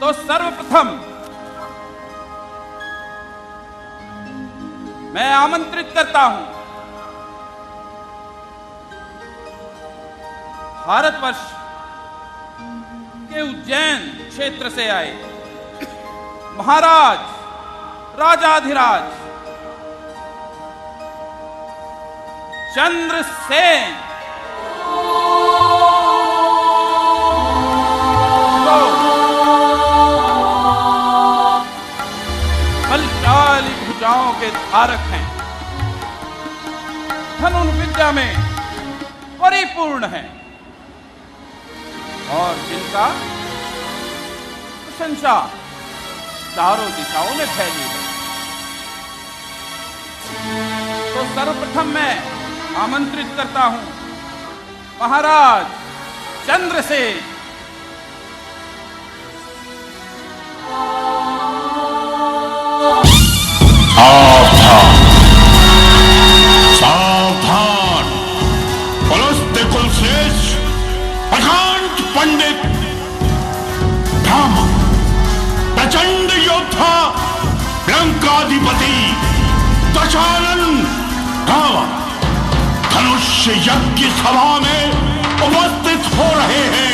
तो सर्वप्रथम मैं आमंत्रित करता हूं भारतवर्ष के उज्जैन क्षेत्र से आए महाराज राजाधिराज चंद्रसेन तो बलशाली भुजाओं के धारक हैं, धनुर्विद्या में परिपूर्ण हैं और जिनका प्रशंसा चारों दिशाओं में फैली है। तो सर्वप्रथम मैं आमंत्रित करता हूं महाराज चंद्रसेन। सावधान! पुलस्त्य कुलश्रेष्ठ प्रकांड पंडित ब्राह्मण प्रचंड योद्धा लंकाधिपति दशानन रावण धनुष्य यज्ञ सभा में उपस्थित हो रहे हैं।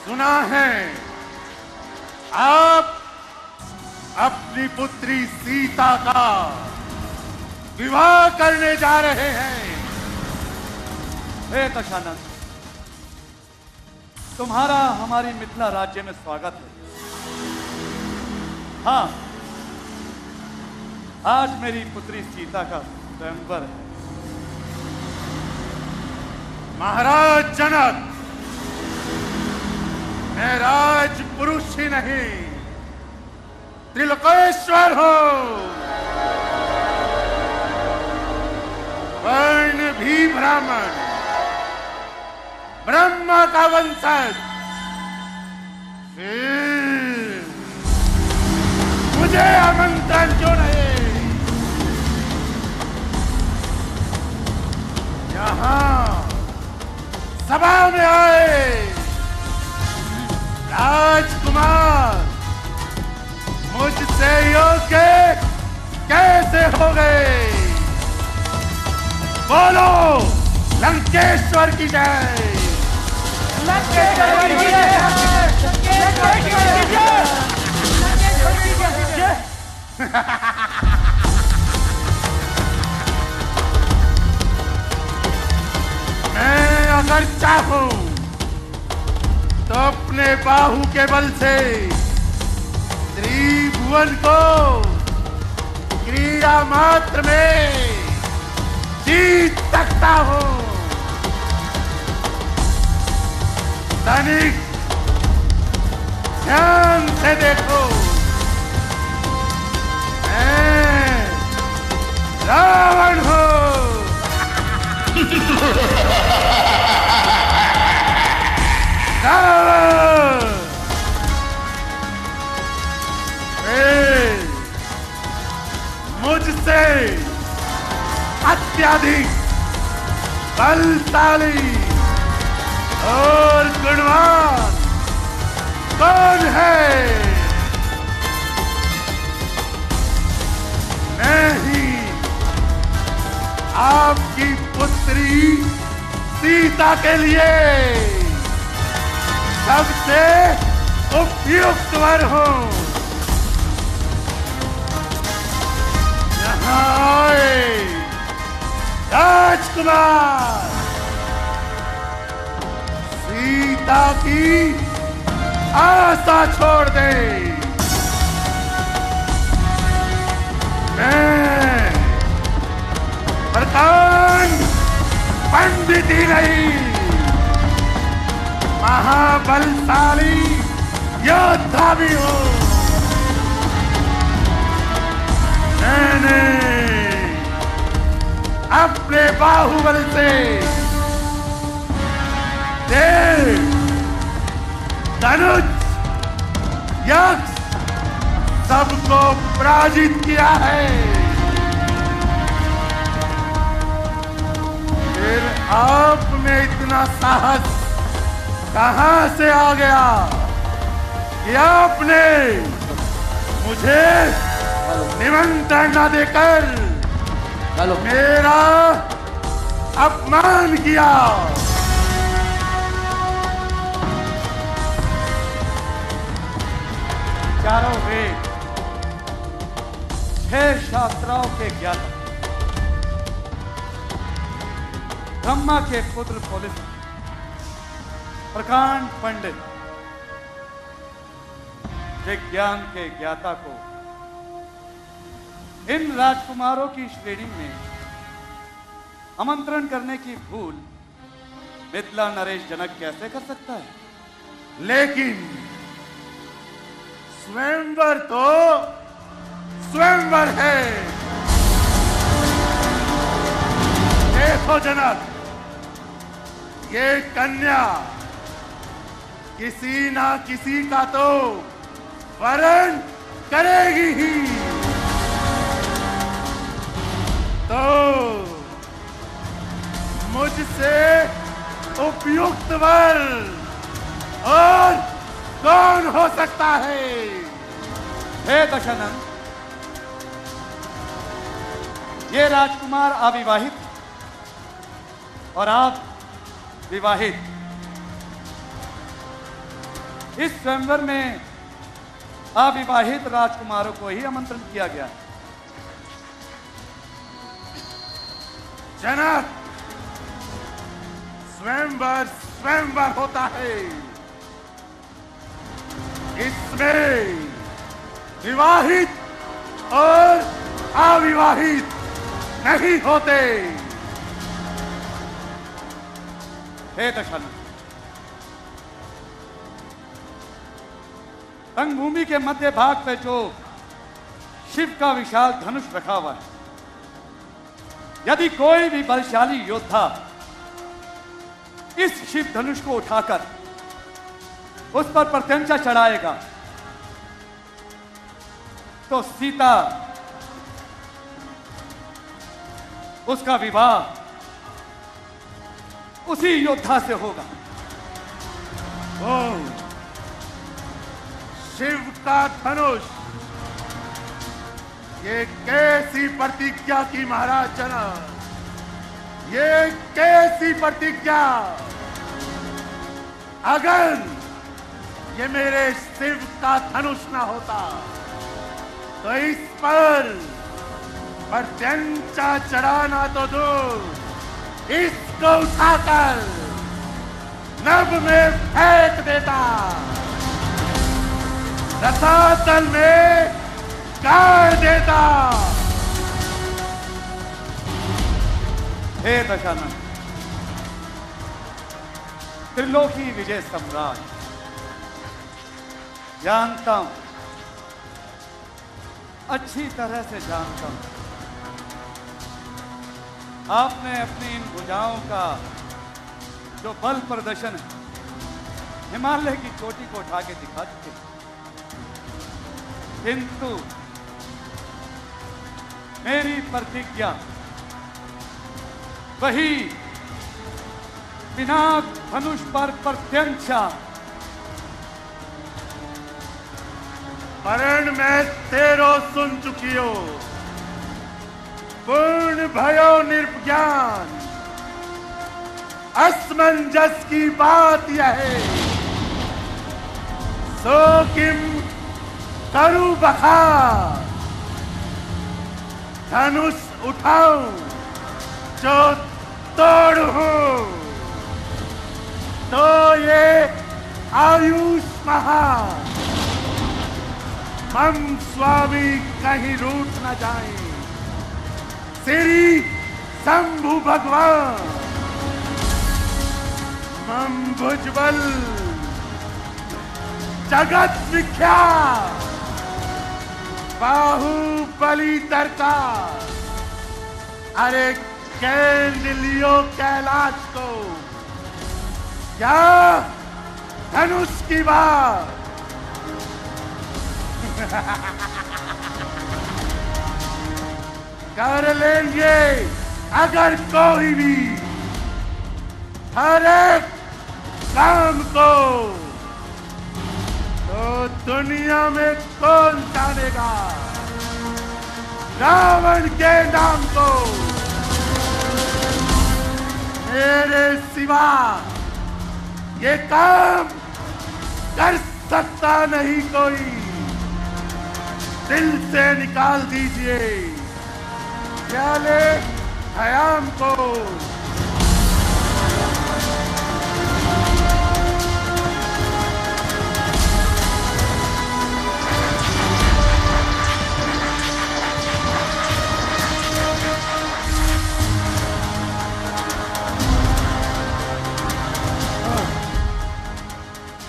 सुना है आप अपनी पुत्री सीता का विवाह करने जा रहे हैं। हे दशानन, तुम्हारा हमारी मिथिला राज्य में स्वागत है। हाँ, आज मेरी पुत्री सीता का स्वयंवर है। महाराज जनक, मैं राज पुरुष ही नहीं त्रिलोकेश्वर हूं। वर्ण भी ब्राह्मण, ब्रह्मा का वंशज। फिर मुझे आमंत्रण क्यों नहीं? यहां सभा में आए राजकुमार मुझसे योग्य कैसे हो गए? बोलो, लंकेश्वर की जय। लंकेश्वर की जय। लंकेश्वर की जय। लंकेश्वर की जय। मैं अगर चाहूं तो अपने बाहु के बल से त्रिभुवन को क्रीड़ा मात्र में जीत सकता हूं। तनिक ध्यान से देखो, मैं रावण हूं। रावण मुझसे अत्यधिक बलशाली और गुणवान कौन है? मैं ही आपकी पुत्री सीता के लिए सबसे उपयुक्त वर हूं। यहाँ आए राजकुमार, सीता की आशा छोड़ दे। मैं प्रकांड पंडित ही नहीं, महाबलशाली योद्धा भी हूं। मैंने अपने बाहुबल से देव, धनुष, यक्ष सबको पराजित किया है। फिर आप में इतना साहस कहां से आ गया कि आपने मुझे निमंत्रण न देकर मेरा अपमान किया? चारों वेद, 6 शास्त्रों के ज्ञाता, ब्रह्मा के पुत्र पुलिस, प्रकांड पंडित, विज्ञान के ज्ञाता को इन राजकुमारों की श्रेणी में आमंत्रण करने की भूल मिथिला नरेश जनक कैसे कर सकता है? लेकिन स्वयंवर तो स्वयंवर है। देखो जनक, ये कन्या किसी ना किसी का तो वरण करेगी ही। तो मुझसे उपयुक्त वर और कौन हो सकता है? हे दशानंद, ये राजकुमार अविवाहित और आप विवाहित। इस स्वयंवर में अविवाहित राजकुमारों को ही आमंत्रण किया गया। जनक, स्वयंवर स्वयंवर होता है, इसमें विवाहित और अविवाहित नहीं होते। हे दशानंद, रंगभूमि के मध्य भाग पे जो शिव का विशाल धनुष रखा हुआ है, यदि कोई भी बलशाली योद्धा इस शिव धनुष को उठाकर उस पर प्रत्यंचा चढ़ाएगा तो सीता, उसका विवाह उसी योद्धा से होगा। ओ, शिव का धनुष, ये कैसी प्रतिज्ञा की महाराज जनक, ये कैसी प्रतिज्ञा! अगर ये मेरे शिव का धनुष ना होता तो इस पर प्रत्यंचा चढ़ाना तो दूर, इसको उठाकर नभ में फेंक देता, रसातल में गाड़ देता। हे दशानंद, त्रिलोकी विजय सम्राट, जानता हूं, अच्छी तरह से जानता हूं, आपने अपनी इन भुजाओं का जो बल प्रदर्शन है हिमालय की चोटी को उठा के दिखा चुके, किंतु मेरी प्रतिज्ञा वही पिनाक धनुष पर प्रत्यंचा। मरण में तेरो सुन चुकियो, पूर्ण भयो निर्ज्ञान। असमंजस की बात यह है, सो किम करूं बखार। धनुष उठाऊं जो तोड़ूं, तो ये आयुष महान मम स्वामी कहीं रूठ न जाए। श्री शंभु भगवान मम भुजबल जगत विख्यात बाहुबली तरका। अरे कैद लियो कैलाश को, क्या धनुष की बात। कर लेंगे अगर कोई भी हर एक काम को, तो दुनिया में कौन जानेगा रावण के नाम को। मेरे सिवा ये काम कर सकता नहीं कोई। दिल से निकाल दीजिए प्याले खयाम को।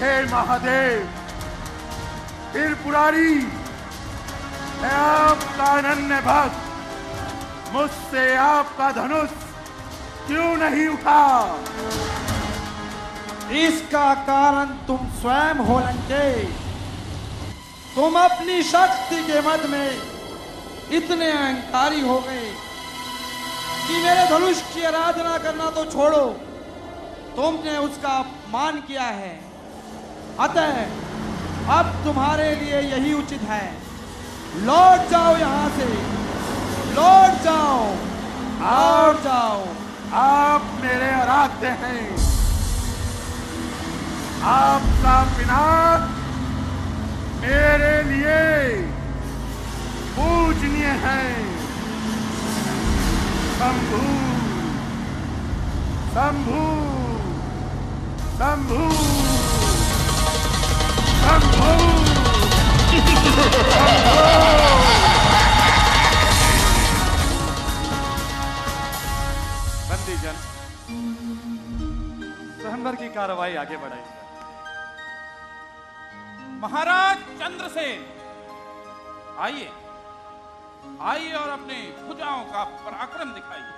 हे महादेव, फिर पुरारी, मैं आपका अनन्य भक्त, मुझसे आपका धनुष क्यों नहीं उठा? इसका कारण तुम स्वयं हो लंकेश। तुम अपनी शक्ति के मद में इतने अहंकारी हो गए कि मेरे धनुष की आराधना करना तो छोड़ो, तुमने उसका अपमान किया है। अतः अब तुम्हारे लिए यही उचित है, लौट जाओ यहां से, लौट जाओ, लौट जाओ। आप मेरे आराध्य हैं, आपका विनाश मेरे लिए पूजनीय है। शंभू शंभू शंभू शंभू। बंदीजन, स्वयंवर की कार्रवाई आगे बढ़ाई। महाराज चंद्रसेन, आइए आइए और अपने भुजाओं का पराक्रम दिखाइए।